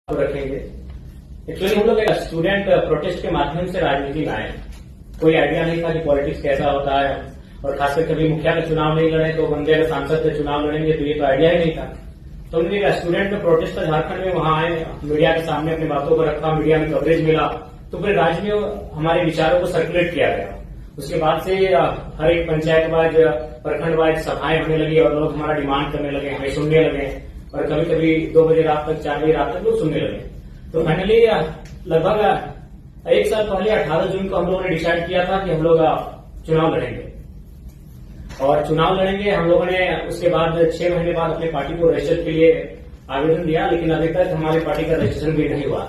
रखेंगे। एक्चुअली हम लोग एक स्टूडेंट प्रोटेस्ट के माध्यम से राजनीति में आए। कोई आइडिया नहीं था कि पॉलिटिक्स कैसा होता है, और खासकर कभी मुखिया का चुनाव नहीं लड़े तो बंदे अगर सांसद के चुनाव लड़ेंगे तो ये तो आइडिया ही नहीं था। तो हमने एक स्टूडेंट में प्रोटेस्ट झारखंड में वहां आए, मीडिया के सामने अपनी बातों को रखा, मीडिया में कवरेज मिला, तो पूरे राज्य में हमारे विचारों को सर्कुलेट किया गया। उसके बाद से हर एक पंचायत वाइज, प्रखंड वाइज सभाएं होने लगी और लोग हमारा डिमांड करने लगे, हमें सुनने लगे, और कभी कभी 2 बजे रात तक, 4 बजे रात तक लोग सुनने लगे। तो फाइनली लगभग 1 साल पहले 18 जून को हम लोगों ने डिसाइड किया था कि हम लोग चुनाव लड़ेंगे, और चुनाव लड़ेंगे। हम लोगों ने उसके बाद 6 महीने बाद अपनी पार्टी को रजिस्टर के लिए आवेदन दिया, लेकिन अभी तक हमारी पार्टी का रजिस्ट्रेशन भी नहीं हुआ।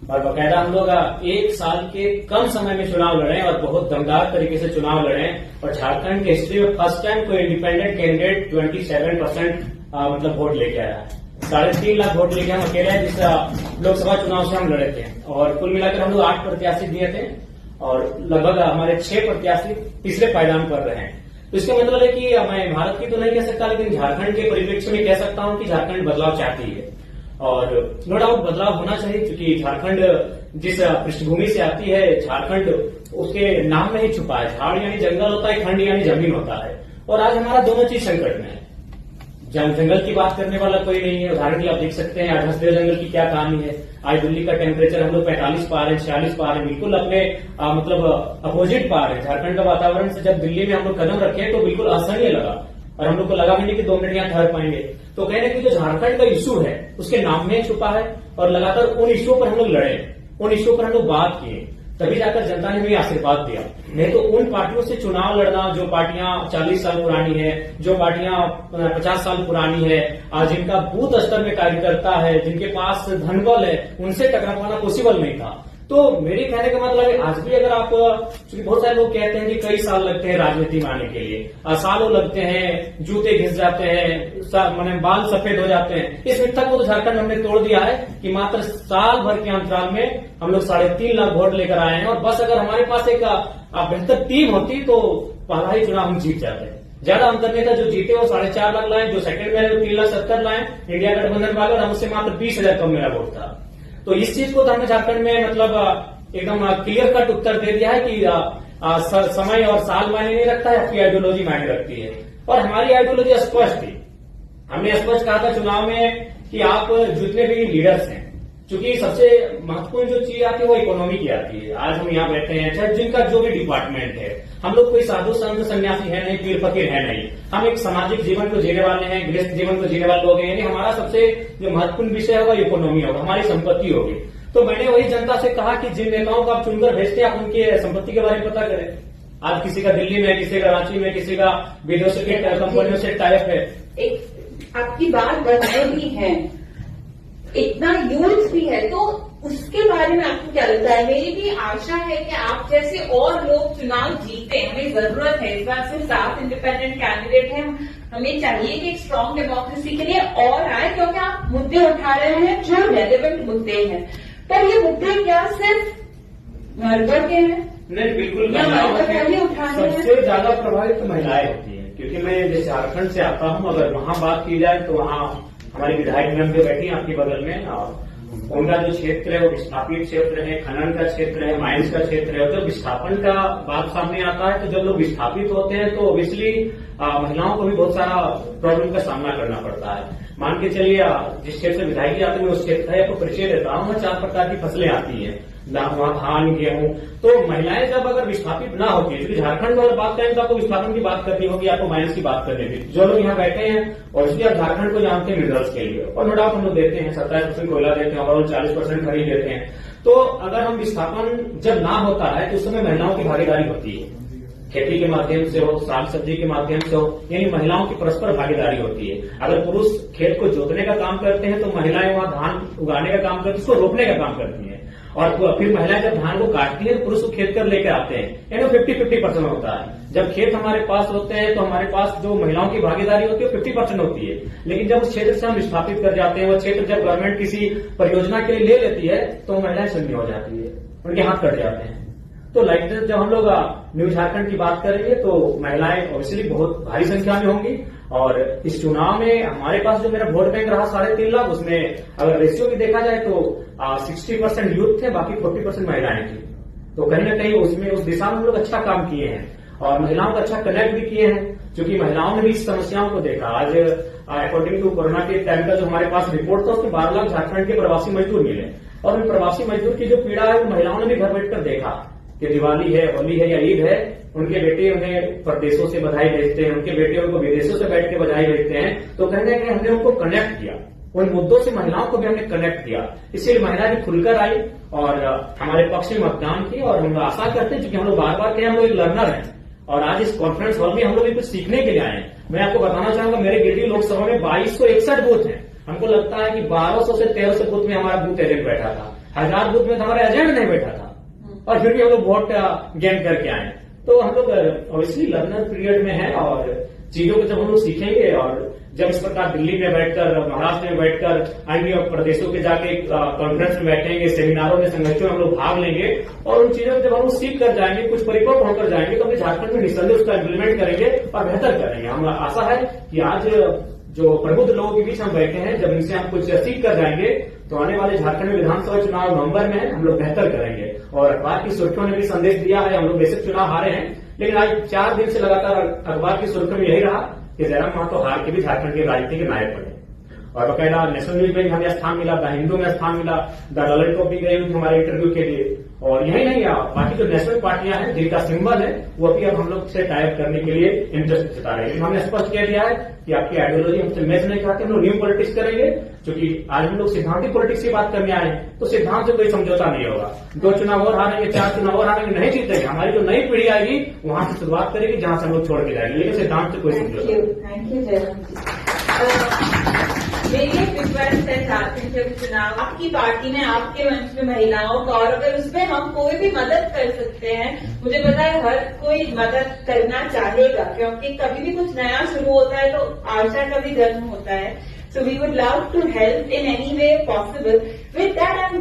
और बाकायदा हम लोग 1 साल के कम समय में चुनाव लड़े और बहुत दमदार तरीके से चुनाव लड़े, और झारखंड के हिस्ट्री में फर्स्ट टाइम कोई इंडिपेंडेंट कैंडिडेट 27% मतलब वोट लेके आया है। 3.5 लाख वोट लेके हम अकेले जिस लोकसभा चुनाव से हम लड़े थे, और कुल मिलाकर हम लोग 8 प्रत्याशी दिए थे, और लगभग हमारे 6 प्रत्याशी तीसरे पायदान पर रहे हैं। तो इसका मतलब है कि मैं भारत की तो नहीं कह सकता, लेकिन झारखंड के परिप्रेक्ष्य में कह सकता हूं कि झारखंड बदलाव चाहती है, और नो डाउट बदलाव होना चाहिए, क्योंकि झारखंड जिस पृष्ठभूमि से आती है, झारखंड उसके नाम में ही छुपा है। झाड़ यानी जंगल होता है, खंड यानी जमीन होता है, और आज हमारा दोनों चीज संकट में है। जंगल की बात करने वाला कोई नहीं है। उदाहरण के लिए आप देख सकते हैं आज हंसदेव जंगल की क्या कहानी है। आज दिल्ली का टेम्परेचर हम लोग 45 पा रहे हैं, 46 पा रहे हैं, बिल्कुल अपने मतलब अपोजिट पा रहे हैं। झारखंड का वातावरण से जब दिल्ली में हम लोग कदम रखे तो बिल्कुल असहनीय लगा, और हम लोग को लगा भी नहीं कि 2 मिनट यहाँ ठहर पाएंगे। तो कहने की जो झारखंड का इश्यू है उसके नाम में छुपा है, और लगातार उन इश्यूओं पर हम लोग लड़े, उन इश्यूओं पर हम लोग बात किए, तभी जाकर जनता ने भी आशीर्वाद दिया। नहीं तो उन पार्टियों से चुनाव लड़ना जो पार्टियां 40 साल पुरानी है, जो पार्टियां 50 साल पुरानी है, जिनका बूथ स्तर में कार्यकर्ता है, जिनके पास धनबल है, उनसे टकरा पाना पॉसिबल नहीं था। तो मेरे कहने का मतलब है आज भी अगर आप, क्योंकि बहुत सारे लोग कहते हैं कि कई साल लगते हैं राजनीति में आने के लिए, सालों लगते हैं, जूते घिस जाते हैं, माने बाल सफेद हो जाते हैं, इस मिथक को तो झारखंड हमने तोड़ दिया है कि मात्र साल भर के अंतराल में हम लोग 3.5 लाख वोट लेकर आए हैं। और बस अगर हमारे पास एक बेहतर टीम होती तो पहला ही चुनाव हम जीत जाते हैं। ज्यादा अंतर नहीं था, जो जीते वो 4.5 लाख लाए, जो सेकंड में 3,70,000 लाए इंडिया गठबंधन वाले, और हमसे मात्र 20,000 कम मेरा वोट था। तो इस चीज को तो हमने झारखंड में मतलब एकदम क्लियर कट उत्तर दे दिया है कि समय और साल मायने नहीं रखता है, आपकी आइडियोलॉजी मायने रखती है। और हमारी आइडियोलॉजी स्पष्ट थी। हमने स्पष्ट कहा था चुनाव में कि आप जितने भी लीडर्स हैं, क्योंकि सबसे महत्वपूर्ण जो चीज आती है वो इकोनॉमी की आती है। आज हम यहाँ बैठे हैं, चाहे जिनका जो भी डिपार्टमेंट है, हम लोग कोई साधु संत सन्यासी है नहीं, पीर फकीर है नहीं, हम एक सामाजिक जीवन को जीने वाले हैं, गृहस्थ जीवन को जीने वाले लोग हैं। यानी हमारा सबसे जो महत्वपूर्ण विषय होगा इकोनॉमी होगा, हमारी संपत्ति होगी। तो मैंने वही जनता से कहा कि जिन नेताओं को आप चुनकर भेजते हैं, आप उनके संपत्ति के बारे में पता करें। आज किसी का दिल्ली में, किसी का रांची में, किसी का विदेशों की कंपनियों से टाइप है। एक आपकी बात बढ़ते भी है, इतना यूथ भी है, तो उसके बारे में आपको क्या लगता है? मेरी भी आशा है कि आप जैसे और लोग चुनाव जीते। हमें जरूरत है, इस बार सिर्फ 7 इंडिपेंडेंट कैंडिडेट हैं, हमें चाहिए कि एक स्ट्रांग डेमोक्रेसी के लिए और आए, क्योंकि आप मुद्दे उठा रहे हैं जो रेलेवेंट मुद्दे हैं। पर ये मुद्दे क्या सिर्फ वर्कर के हैं? नहीं, बिल्कुल सबसे ज्यादा प्रभावित महिलाएं होती है, क्योंकि मैं जैसे झारखंड से आता हूं, अगर वहां बात की जाए तो वहां हमारी विधायक मैम जो बैठी है आपके बगल में, उनका जो क्षेत्र है वो विस्थापित क्षेत्र है, खनन का क्षेत्र है, माइंस का क्षेत्र है। और जब विस्थापन का बात सामने आता है तो जब लोग विस्थापित होते हैं तो ऑब्वियसली महिलाओं को भी बहुत सारा प्रॉब्लम का सामना करना पड़ता है। मान के चलिए जिस क्षेत्र से विधायक आते हैं उस क्षेत्र है, आपको परिचय देता हूँ, 4 प्रकार की फसलें आती है, वहां धान, गेहूं। तो महिलाएं जब अगर विस्थापित ना होती है, क्योंकि झारखंड में अगर बात करें तो आपको विस्थापन की बात करनी होगी, आपको माइंस की बात करनी होगी। जो लोग यहाँ बैठे हैं और इसलिए आप झारखंड को जानते हैं मिनरल्स के लिए, और नो डाउट हम लोग देते हैं 27% कोयला देते हैं, और 40% खरीद देते हैं। तो अगर हम विस्थापन जब ना होता है तो उस समय महिलाओं की भागीदारी होती है, खेती के माध्यम से हो, साग सब्जी के माध्यम से हो, यानी महिलाओं की परस्पर भागीदारी होती है। अगर पुरुष खेत को जोतने का काम करते हैं तो महिलाएं वहां धान उगाने का काम करती है, उसको रोपने का काम करती है, और फिर महिलाएं जब धान को काटती है तो पुरुष को खेत कर लेकर आते हैं। यानी 50-50% होता है। जब खेत हमारे पास होते हैं तो हमारे पास जो महिलाओं की भागीदारी होती है 50% होती है। लेकिन जब उस क्षेत्र से हम विस्थापित कर जाते हैं, वो क्षेत्र जब गवर्नमेंट किसी परियोजना के लिए ले लेती है तो महिलाएं शून्य हो जाती है, उनके हाथ कट जाते हैं। तो लाइक जब हम लोग न्यू झारखंड की बात करेंगे तो महिलाएं ऑब्वियसली बहुत भारी संख्या में होंगी। और इस चुनाव में हमारे पास जो मेरा वोट बैंक रहा 3.5 लाख, उसमें अगर रेशियो भी देखा जाए तो 60% यूथ थे, बाकी 40% महिलाएं थी। तो कहीं ना कहीं उसमें उस दिशा में हम लोग अच्छा काम किए हैं और महिलाओं का अच्छा कनेक्ट भी किए हैं, क्योंकि महिलाओं ने भी इस समस्याओं को देखा। आज अकॉर्डिंग टू कोरोना के टाइम का जो हमारे पास रिपोर्ट था, उसमें 12 लाख झारखंड के प्रवासी मजदूर मिले और उन प्रवासी मजदूर की जो पीड़ा है वो महिलाओं ने भी घर बैठकर देखा कि दिवाली है, होली है या ईद है, उनके बेटे उन्हें प्रदेशों से बधाई भेजते हैं, उनके बेटे उनको विदेशों से बैठ के बधाई भेजते हैं। तो कहीं ना कहीं हमने उनको कनेक्ट किया, उन मुद्दों से महिलाओं को भी हमने कनेक्ट किया, इसलिए महिलाएं भी खुलकर आई और हमारे पक्ष में मतदान की। और हम आशा करते हैं, क्योंकि हम लोग बार बार कहें हम लोग एक लर्नर हैं और आज इस कॉन्फ्रेंस हॉल में हम लोग भी कुछ सीखने के लिए आए हैं। मैं आपको बताना चाहूंगा, मेरे गिरिडीह लोकसभा में 2261 बूथ हैं। हमको लगता है कि 1200 से 1300 बूथ में हमारा बूथ एजेंट बैठा था, 1000 बूथ में हमारा एजेंट नहीं बैठा था, और फिर भी हम लोग वोट गेन करके आए। तो हम लोग ऑब्वियसली लर्नर पीरियड में है और चीजों को जब हम लोग सीखेंगे और जब इस प्रकार दिल्ली में बैठकर, महाराष्ट्र में बैठकर अन्य प्रदेशों के जाके कॉन्फ्रेंस में बैठेंगे, सेमिनारों में, संगठनों में हम लोग भाग लेंगे और उन चीजों को जब हम लोग सीख कर जाएंगे, कुछ परिपक्व होकर जाएंगे, तो अपने झारखंड में निसंदेह उसका इम्प्लीमेंट करेंगे और बेहतर करेंगे। हम आशा है कि आज जो प्रबुद्ध लोगों के बीच हम बैठे हैं, जब इनसे हम कुछ सीख कर जाएंगे तो आने वाले झारखंड में विधानसभा चुनाव नवंबर में हम लोग बेहतर करेंगे। और अखबार की सुर्खियों ने भी संदेश दिया है, हम लोग बेशक चुनाव हारे हैं, लेकिन आज 4 दिन से लगातार अखबार की सुर्खियों में यही रहा कि जयराम महतो हार के भी झारखंड के राजनीति के नायक बने। और बकायदा नेशनल न्यूज में हमें स्थान मिला, द हिंदू में स्थान मिला, द ललित भी गई हुई हमारे इंटरव्यू के लिए। और यही नहीं, बाकी जो नेशनल पार्टियां हैं जिनका सिंबल है वो भी अब हम लोग से टाइप करने के लिए इंटरेस्ट जता रहे हैं। हमने स्पष्ट कह दिया है कि आपकी आइडियोलॉजी हमसे मैच नहीं खाते, हम लोग न्यू पॉलिटिक्स करेंगे, क्योंकि आज हम लोग सिद्धांतिक पॉलिटिक्स की बात करने आए हैं, तो सिद्धांत से कोई समझौता नहीं होगा। 2 चुनाव और हारेंगे, 4 चुनाव और हारेंगे, नहीं जीतेंगे। हमारी जो नई पीढ़ी आएगी वहां से शुरुआत करेगी जहां से हम लोग छोड़ के जाएंगे, लेकिन सिद्धांत से कोई समझौता। थैंक यू जयराम जी। मेरी एक रिक्वेस्ट है, झारखंड के चुनाव आपकी पार्टी में, आपके मंच में महिलाओं का, और अगर उसमें हम कोई भी मदद कर सकते हैं, मुझे पता है हर कोई मदद करना चाहेगा, क्योंकि कभी भी कुछ नया शुरू होता है तो आशा का भी जन्म होता है। So we would love to help in any way possible. With that